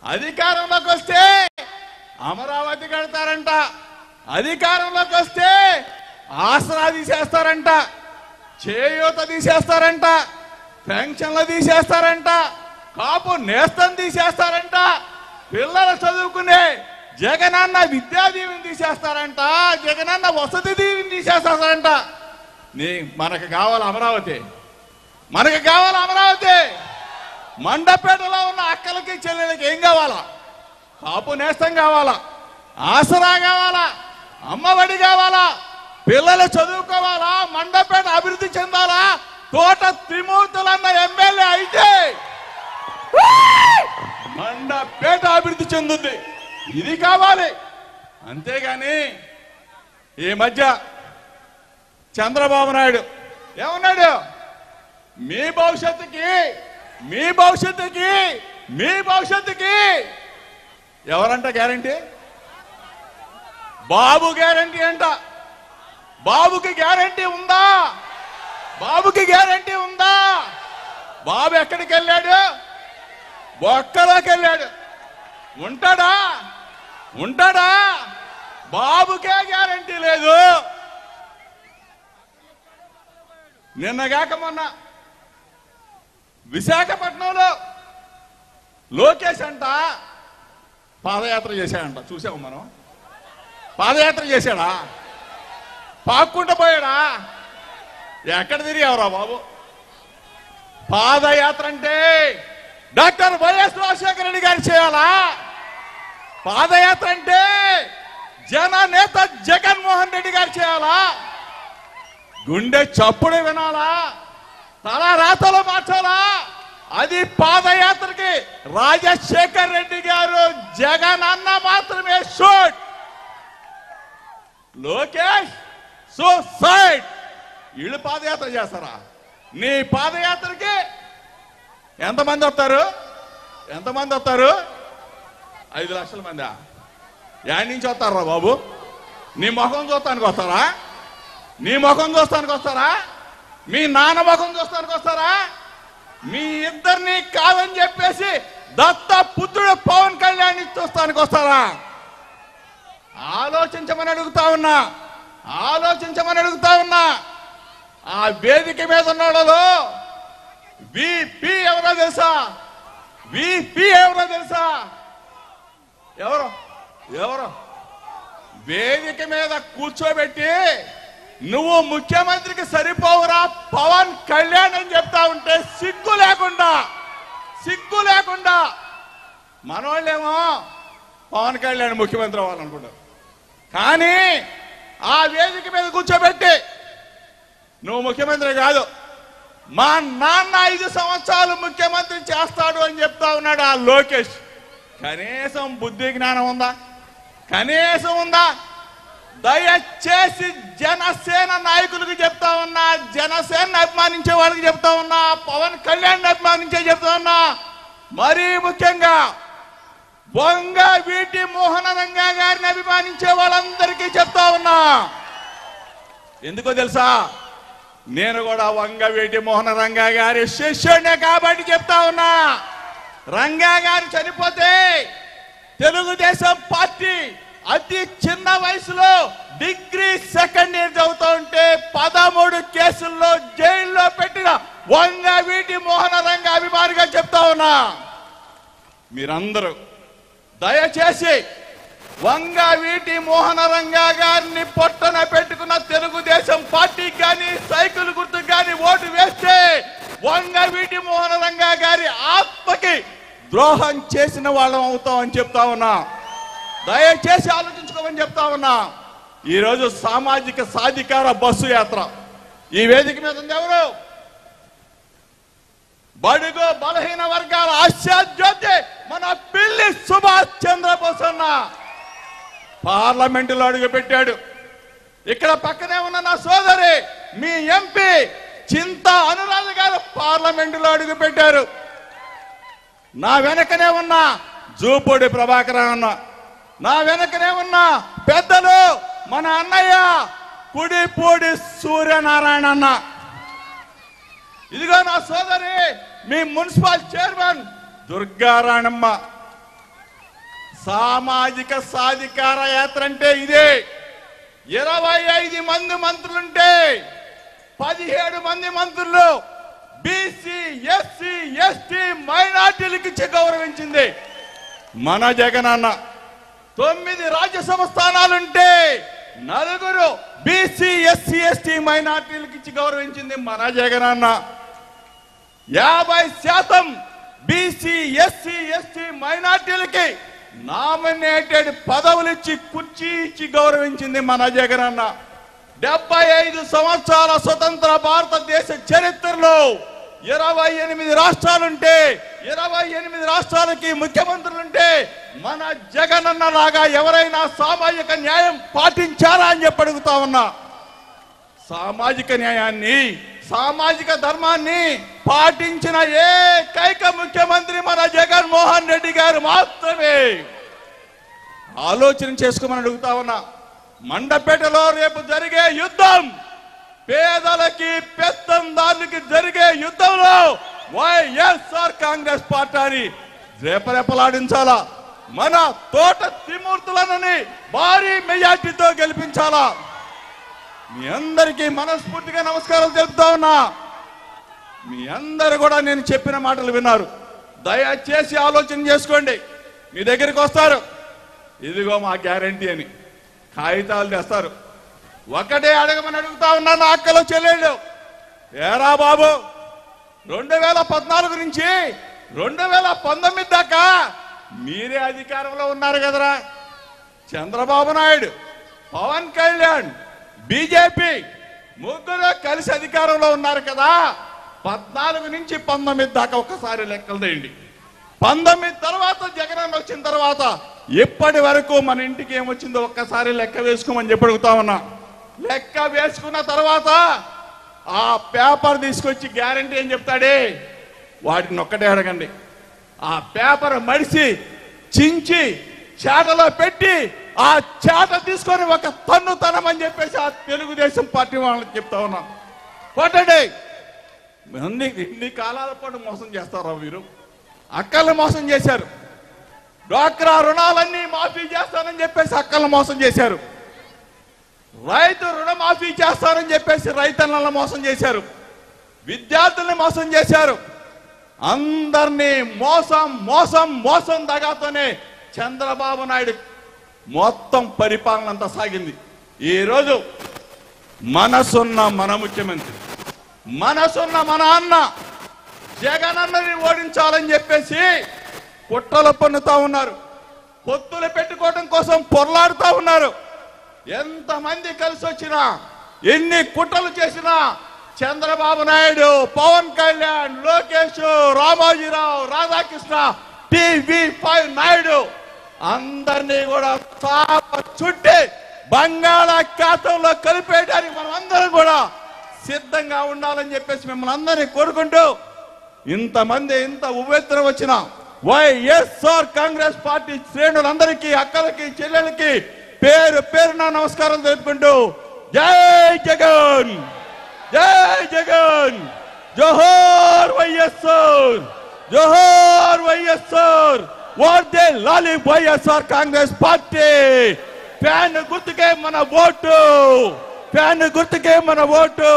అధికారంలోకి వస్తే అమరావతి కడతారంట, అధికారంలోకి వస్తే ఆసరా తీసేస్తారంట, చేయూత తీసేస్తారంట, పెన్షన్లు తీసేస్తారంట, కాపు నేస్తం తీసేస్తారంట, పిల్లలు చదువుకునే జగనన్న విద్యా దీవెని తీసేస్తారంట, జగనన్న వసతి దీవెని తీసేస్తారంట. మనకు కావాలి అమరావతి, మనకు కావాలి అమరావతి. మండపేటలో ఉన్న అక్కలకి చెల్లెలకి ఏం కావాలా? కాపు నేస్తం కావాలా, ఆసరా కావాలా, అమ్మఒడి కావాలా, పిల్లలు చదువుకోవాలా, మండపేట అభివృద్ధి చెందాలా, తోట త్రిమూర్తులన్న ఎమ్మెల్యే అయితే మండపేట అభివృద్ధి చెందుద్ది. ఇది కావాలి. అంతేగాని ఈ మధ్య చంద్రబాబు నాయుడు ఏమన్నాడు? మీ భవిష్యత్తుకి మీ భవిష్యత్తుకి మీ భవిష్యత్తుకి ఎవరంట గ్యారంటీ? బాబు గ్యారంటీ అంట. బాబుకి గ్యారంటీ ఉందా? బాబుకి గ్యారంటీ ఉందా? బాబు ఎక్కడికి వెళ్ళాడు? ఒక్కలోకి వెళ్ళాడు. ఉంటాడా? ఉంటాడా? బాబుకే గ్యారంటీ లేదు. నిన్నగాక మొన్న విశాఖపట్నంలో లోకేష్ అంట పాదయాత్ర చేశాడంట. చూసాము మనం. పాదయాత్ర చేశాడా? పాక్కుంటూ పోయాడా? ఎక్కడ తిరిగావురా బాబు? పాదయాత్ర అంటే డాక్టర్ వైఎస్ రాజశేఖర రెడ్డి గారు చేయాలా? పాదయాత్ర అంటే జననేత జగన్మోహన్ రెడ్డి గారు చేయాలా? గుండె చప్పుడు వినాలా? తల రాతలు మార్చాలా? అది పాదయాత్రకి రాజశేఖర్ రెడ్డి గారు జగన్ అన్న మాత్రమే షూట్. లోకేష్ సూసైడ్. వీళ్ళు పాదయాత్ర చేస్తారా? నీ పాదయాత్రకి ఎంతమంది వస్తారు? ఎంతమంది వస్తారు? 5 లక్షల మందా? యాడ్ నుంచి వస్తారా బాబు? నీ ముఖం చూస్తానికి వస్తారా? నీ ముఖం చూస్తానికి వస్తారా? మీ నాన్న ముఖం చూస్తానికి వస్తారా? మీ ఇద్దరిని కాదని చెప్పేసి దత్త పుత్రుడు పవన్ కళ్యాణ్ చూస్తానికి వస్తారా? ఆలోచించమని అడుగుతా ఉన్నా, ఆలోచించమని అడుగుతా ఉన్నా. ఆ వేదిక మీద ఉన్నాడో విపి ఎవరో తెలుసా? విపి ఎవరో తెలుసా? ఎవరు ఎవరు వేదిక మీద కూర్చోబెట్టి నువ్వు ముఖ్యమంత్రికి సరిపోవురా పవన్ కళ్యాణ్ అని చెప్తా ఉంటే సిగ్గు లేకుండా, సిగ్గు లేకుండా మనోళ్ళేమో పవన్ కళ్యాణ్ ముఖ్యమంత్రి అవ్వాలనుకుంటారు. కానీ ఆ వేదిక మీద కూర్చోబెట్టి నువ్వు ముఖ్యమంత్రి కాదు, మా నాన్న 5 సంవత్సరాలు ముఖ్యమంత్రి చేస్తాడు అని చెప్తా ఉన్నాడు ఆ లోకేష్. కనీసం బుద్ధి జ్ఞానం ఉందా? కనీసం ఉందా? దయచేసి జనసేన నాయకులకు చెప్తా ఉన్నా, జనసేన అభిమానించే వాళ్ళకి చెప్తా ఉన్నా, పవన్ కళ్యాణ్ అభిమానించే చెప్తా ఉన్నా, మరీ ముఖ్యంగా వంగవీటి మోహన రంగా గారిని అభిమానించే వాళ్ళందరికీ చెప్తా ఉన్నా. ఎందుకో తెలుసా? నేను కూడా వంగవీటి మోహన రంగా గారి శిష్యుడినే కాబట్టి చెప్తా ఉన్నా. రంగా గారు చనిపోతే తెలుగుదేశం పార్టీ అతి చిన్న వయసులో డిగ్రీ సెకండ్ ఇయర్ చదువుతూ ఉంటే 13 కేసుల్లో జైల్లో పెట్టిన వంగవీటి మోహన రంగా అభిమానిగా చెప్తా ఉన్నా. మీరందరూ దయచేసి వంగవీటి మోహన రంగా గారిని పొట్టన పెట్టుకున్న తెలుగుదేశం పార్టీకి కానీ సైకిల్ గుర్తుకు కానీ ఓటు వేస్తే వంగవీటి మోహన రంగా గారి ఆత్మకి ద్రోహం చేసిన వాళ్ళం అవుతామని చెప్తా ఉన్నా. దయచేసి ఆలోచించుకోమని చెప్తా ఉన్నా. ఈరోజు సామాజిక సాధికార బస్సు యాత్ర ఈ వేదిక మీద ఉంది. ఎవరు? బడుగు బలహీన వర్గాల ఆశాజ్యోతి మన పిల్లి సుభాష్ చంద్రబోస్ అన్న పార్లమెంటులో అడుగు పెట్టాడు. ఇక్కడ పక్కనే ఉన్న నా సోదరి మీ ఎంపీ చింత అనురాధ గారు పార్లమెంటులో అడుగు పెట్టారు. నా వెనకనే ఉన్న జూపూడి ప్రభాకర్ అన్న, నా వెనకనే ఉన్న పెద్దలు మన అన్నయ్య కుడిపూడి సూర్యనారాయణ అన్న, ఇదిగో నా సోదరి మీ మున్సిపల్ చైర్మన్ దుర్గారాణమ్మ, సామాజిక సాధికార యాత్ర అంటే ఇదే. 25 మంది మంత్రులుంటే 17 మంది మంత్రులు బీసీ, ఎస్సీ, ఎస్టీ, మైనార్టీలకు ఇచ్చి గౌరవించింది మన జగనన్న. 9 రాజ్యసభ స్థానాలుంటే 4 బీసీ, ఎస్సీ, ఎస్టీ, మైనార్టీలకు ఇచ్చి గౌరవించింది మన జగనన్న. 50% బీసీ, ఎస్సీ, ఎస్టీ, మైనార్టీలకి నామినేటెడ్ పదవులు ఇచ్చి కుర్చీ ఇచ్చి గౌరవించింది మన జగనన్న. 75 సంవత్సరాల స్వతంత్ర భారతదేశ చరిత్రలో 28 రాష్ట్రాలుంటే 28 రాష్ట్రాలకి ముఖ్యమంత్రులుంటే మన జగనన్న లాగా ఎవరైనా సామాజిక న్యాయం పాటించారా అని చెప్పి అడుగుతా ఉన్నా. సామాజిక న్యాయాన్ని, సామాజిక ధర్మాన్ని పాటించిన ఏకైక ముఖ్యమంత్రి మన జగన్మోహన్ రెడ్డి గారు మాత్రమే. ఆలోచన చేసుకోమని అడుగుతా ఉన్నా. మండపేటలో రేపు జరిగే యుద్ధం పేదలకి, పెత్తందారులకి జరిగే యుద్ధంలో వైఎస్ఆర్ కాంగ్రెస్ పార్టీని రేపరేపలాడించాలా, మన తోట త్రిమూర్తులనని భారీ మెజార్టీతో గెలిపించాలా. మీ అందరికీ మనస్ఫూర్తిగా నమస్కారాలు తెలుపుతా ఉన్నా. మీ అందరు కూడా నేను చెప్పిన మాటలు విన్నారు. దయచేసి ఆలోచన చేసుకోండి. మీ దగ్గరికి వస్తారు, ఇదిగో మా గ్యారంటీ అని కాగితాలు తెస్తారు. ఒకటే అడగమని అడుగుతా ఉన్నా నా అక్కలు చెల్లెళ్ళు. ఏరా బాబు, 2014 నుంచి 2019 దాకా మీరే అధికారంలో ఉన్నారు కదరా. చంద్రబాబు నాయుడు, పవన్ కళ్యాణ్, బీజేపీ ముగ్గురు కలిసి అధికారంలో ఉన్నారు కదా. 14 నుంచి 19 దాకా ఒక్కసారి లెక్కలు తీయండి. 19 తర్వాత జగన్ వచ్చిన తర్వాత ఇప్పటి వరకు మన ఇంటికి ఏమొచ్చిందో ఒక్కసారి లెక్క వేసుకోమని చెప్పి అడుగుతా ఉన్నా. లెక్క వేసుకున్న తర్వాత ఆ పేపర్ తీసుకొచ్చి గ్యారంటీ ఏం చెప్తాడే వాటిని ఒక్కటే అడగండి. ఆ పేపర్ మడిసి చించి చేటలో పెట్టి ఆ చేట తీసుకొని ఒక తన్ను తనమని చెప్పేసి ఆ తెలుగుదేశం పార్టీ వాళ్ళకి చెప్తా ఉన్నాం. కొట్టండి. ఇన్ని కాలాల పాటు మోసం చేస్తారా మీరు? అక్కల్ని మోసం చేశారు. డ్వాక్రా రుణాలన్నీ మాఫీ చేస్తానని చెప్పేసి అక్కల్ని మోసం చేశారు. రైతు రుణమాఫీ చేస్తారని చెప్పేసి రైతన్నలను మోసం చేశారు. విద్యార్థుల్ని మోసం చేశారు. అందరినీ మోసం మోసం మోసం దగాతోనే చంద్రబాబు నాయుడు మొత్తం పరిపాలన అంతా సాగింది. ఈరోజు మనసున్న మన ముఖ్యమంత్రి, మనసున్న మన అన్న జగనన్నని ఓడించాలని చెప్పేసి కుట్రలు పన్నుతా ఉన్నారు. పొత్తులు పెట్టుకోవడం కోసం పొరలాడుతూ ఉన్నారు. ఎంతమంది కలిసి వచ్చినా, ఎన్ని కుట్రలు చేసినా చంద్రబాబు నాయుడు, పవన్ కళ్యాణ్, లోకేష్, రామోజీరావు, రాధాకృష్ణ, TV5 నాయుడు అందరినీ కూడా చుట్టి బంగాళాఖాతంలో కలిపేయడానికి మనం అందరం కూడా సిద్ధంగా ఉండాలని చెప్పేసి మిమ్మల్ని అందరినీ కోరుకుంటూ, ఇంతమంది ఇంత ఉవ్వెత్తున వచ్చిన వైఎస్ఆర్ కాంగ్రెస్ పార్టీ శ్రేణులందరికీ, అక్కలకి, చెల్లెలకి పేరు పేరున నమస్కారం తెలుపుకుంటూ జై జగన్, జై జగన్, జోహార్ వైఎస్ఆర్, జోహార్ వైఎస్ఆర్, వర్దే లాలి వైఎస్ఆర్ కాంగ్రెస్ పార్టీ. ఫ్యాన్ గుర్తుకే మన ఓటు, ఫ్యాన్ గుర్తుకే మన ఓటు.